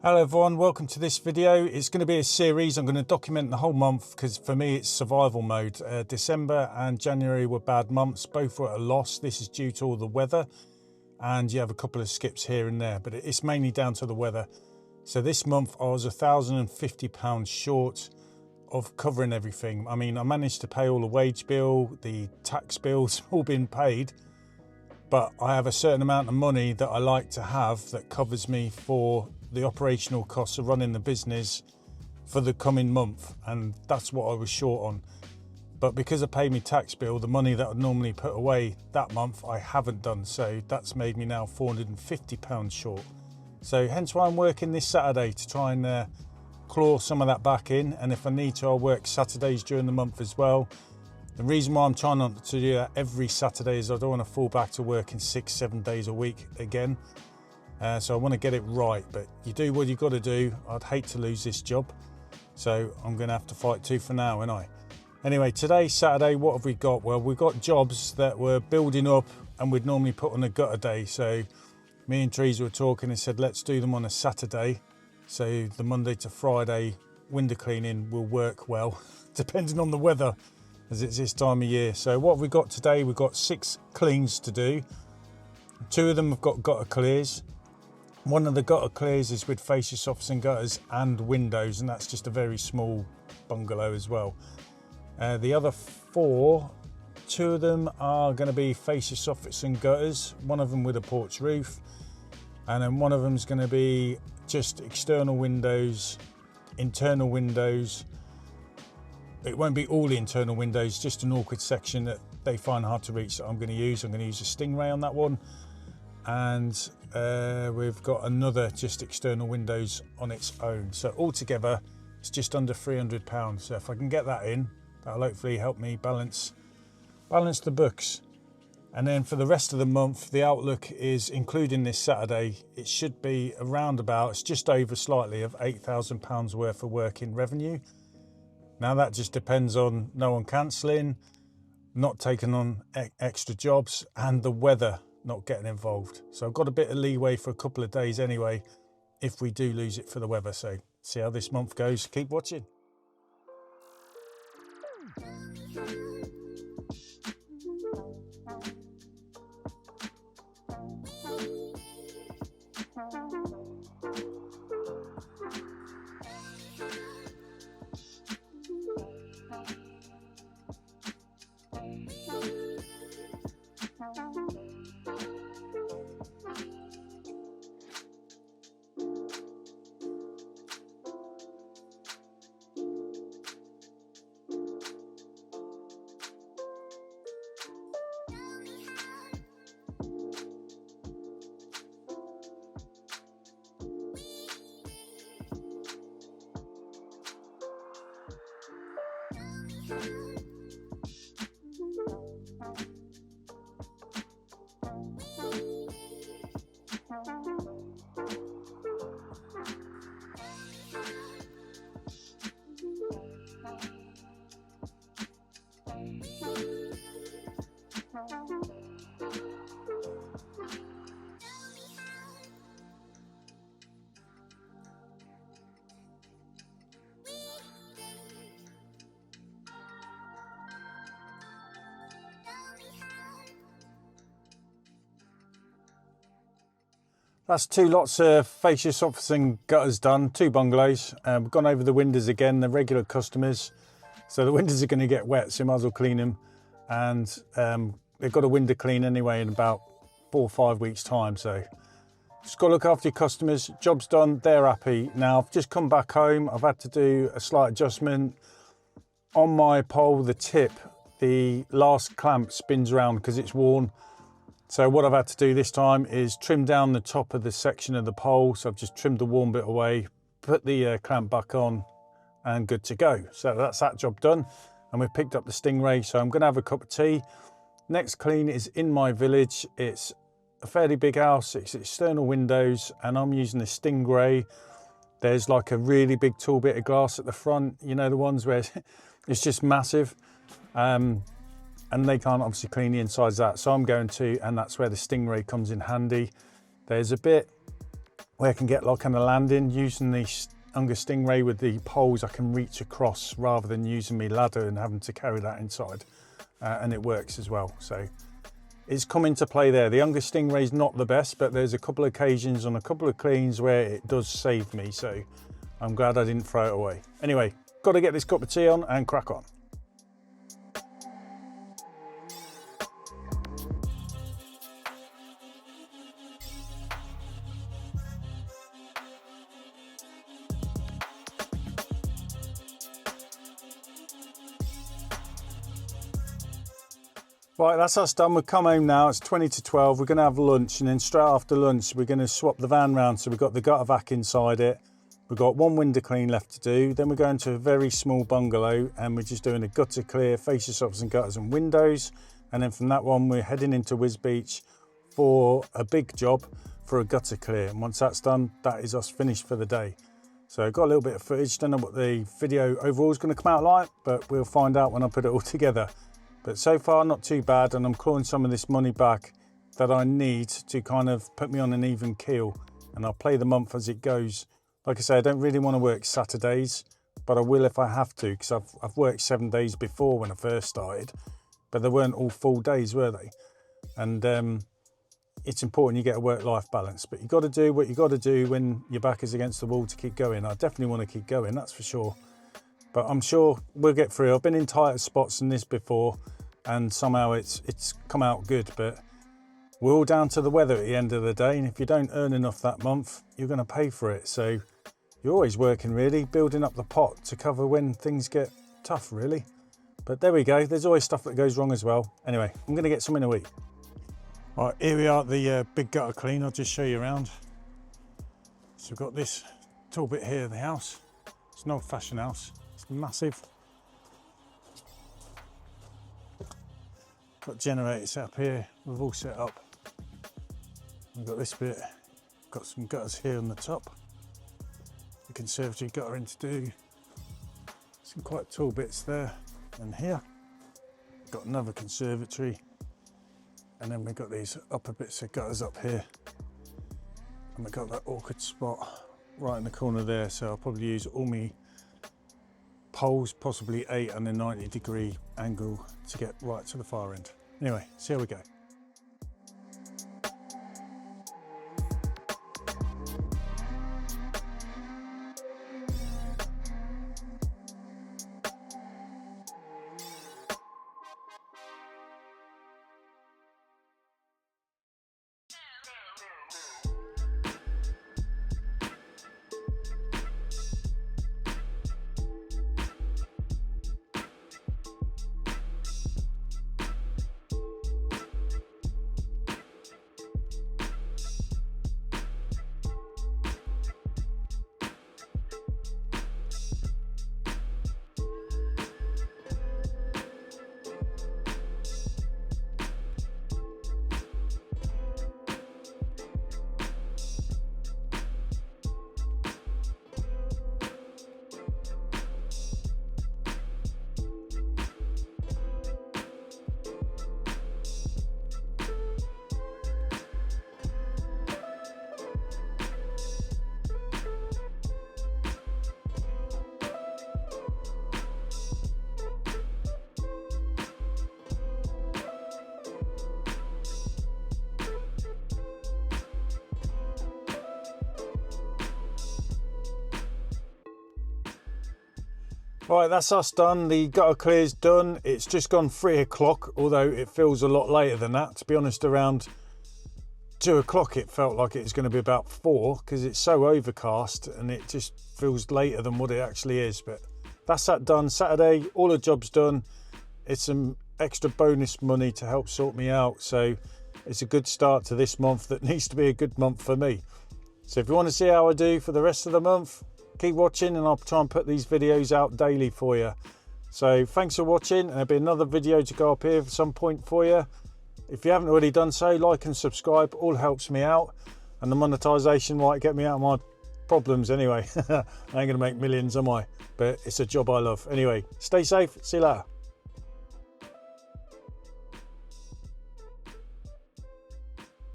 Hello everyone, welcome to this video. It's going to be a series. I'm going to document the whole month because for me it's survival mode. December and January were bad months, both were at a loss. This is due to all the weather and you have a couple of skips here and there, but it's mainly down to the weather. So this month I was £1,050 short of covering everything. I mean, I managed to pay all the wage bill, the tax bills, all been paid, but I have a certain amount of money that I like to have that covers me for the operational costs of running the business for the coming month, and that's what I was short on. But because I paid my tax bill, the money that I'd normally put away that month I haven't done, so that's made me now £450 short. So hence why I'm working this Saturday to try and claw some of that back in, and if I need to I'll work Saturdays during the month as well. The reason why I'm trying not to do that every Saturday is I don't want to fall back to working 6-7 days a week again. So I want to get it right, but you do what you got to do. I'd hate to lose this job, so I'm going to have to fight tooth and nail, ain't I? Anyway, today, Saturday, what have we got? Well, we've got jobs that we're building up and we'd normally put on a gutter day. So me and Teresa were talking and said, let's do them on a Saturday. So the Monday to Friday window cleaning will work well, depending on the weather, as it's this time of year. So what have we got today? We've got 6 cleans to do. 2 of them have got gutter clears. One of the gutter clears is with fascia soffits and gutters and windows, and that's just a very small bungalow as well. The other 4, 2 of them are going to be fascia soffits and gutters, one of them with a porch roof, and then one of them is going to be just external windows, internal windows. It won't be all the internal windows, just an awkward section that they find hard to reach that I'm going to use. I'm going to use a Stingray on that one. And we've got another just external windows on its own. So altogether, it's just under £300. So if I can get that in, that'll hopefully help me balance the books. And then for the rest of the month, the outlook is, including this Saturday, it should be around about, it's just over slightly of £8,000 worth of work in revenue. Now that just depends on no one cancelling, not taking on extra jobs, and the weather not getting involved. So I've got a bit of leeway for a couple of days anyway, if we do lose it for the weather. So see how this month goes. Keep watching. That's 2 lots of fascia soffits and gutters done, 2 bungalows. We've gone over the windows again, the regular customers. So the windows are going to get wet, so you might as well clean them. And they've got a window clean anyway in about 4 or 5 weeks time. So just got to look after your customers. Job's done, they're happy. Now I've just come back home. I've had to do a slight adjustment on my pole. The tip, the last clamp spins around because it's worn. So what I've had to do this time is trim down the top of the section of the pole. So I've just trimmed the worn bit away, put the clamp back on, and good to go. So that's that job done. And we've picked up the Stingray, so I'm gonna have a cup of tea. Next clean is in my village. It's a fairly big house, it's external windows, and I'm using the Stingray. There's like a really big tall bit of glass at the front, you know, the ones where it's just massive. and they can't obviously clean the insides of that, so I'm going to, and that's where the Stingray comes in handy. There's a bit where I can get like on a landing using the Unger Stingray with the poles. I can reach across rather than using my ladder and having to carry that inside, and it works as well. So it's come into play there. The Unger Stingray is not the best, but there's a couple of occasions on a couple of cleans where it does save me, so I'm glad I didn't throw it away. Anyway, got to get this cup of tea on and crack on. Right, that's us done. We've come home now. It's 20 to 12. We're going to have lunch, and then straight after lunch, we're going to swap the van round. So we've got the gutter vac inside it. We've got one window clean left to do. Then we're going to a very small bungalow, and we're just doing a gutter clear, fascia stops and gutters and windows. And then from that one, we're heading into Wiz Beach for a big job for a gutter clear. And once that's done, that is us finished for the day. So I've got a little bit of footage. Don't know what the video overall is going to come out like, but we'll find out when I put it all together. But so far, not too bad, and I'm clawing some of this money back that I need to kind of put me on an even keel, and I'll play the month as it goes. Like I say, I don't really want to work Saturdays, but I will if I have to, because I've worked 7 days before when I first started, but they weren't all full days, were they? And it's important you get a work-life balance, but you've got to do what you've got to do when your back is against the wall to keep going. I definitely want to keep going, that's for sure. But I'm sure we'll get through. I've been in tighter spots than this before, and somehow it's come out good, but we're all down to the weather at the end of the day, and if you don't earn enough that month, you're going to pay for it. So you're always working, really, building up the pot to cover when things get tough, really. But there we go. There's always stuff that goes wrong as well. Anyway, I'm going to get something to eat. Right, here we are at the big gutter clean. I'll just show you around. So we've got this tall bit here of the house. It's an old-fashioned house. It's massive. Got generators set up here. We've all set up. We've got this bit. Got some gutters here on the top. The conservatory gutter in to do. Some quite tall bits there and here. Got another conservatory. And then we've got these upper bits of gutters up here. And we've got that awkward spot right in the corner there. So I'll probably use all my poles, possibly 8 and a 90-degree angle to get right to the far end. Anyway, see how we go. Right, that's us done. The gutter clear's done. It's just gone 3 o'clock, although it feels a lot later than that. To be honest, around 2 o'clock it felt like it was going to be about 4 because it's so overcast and it just feels later than what it actually is. But that's that done. Saturday, all the job's done. It's some extra bonus money to help sort me out. So it's a good start to this month that needs to be a good month for me. So if you want to see how I do for the rest of the month, keep watching and I'll try and put these videos out daily for you. So thanks for watching, and there'll be another video to go up here at some point for you. If you haven't already done so, like and subscribe, all helps me out, and the monetization might get me out of my problems anyway. I ain't gonna make millions, am I? But it's a job I love. Anyway, stay safe, see you later.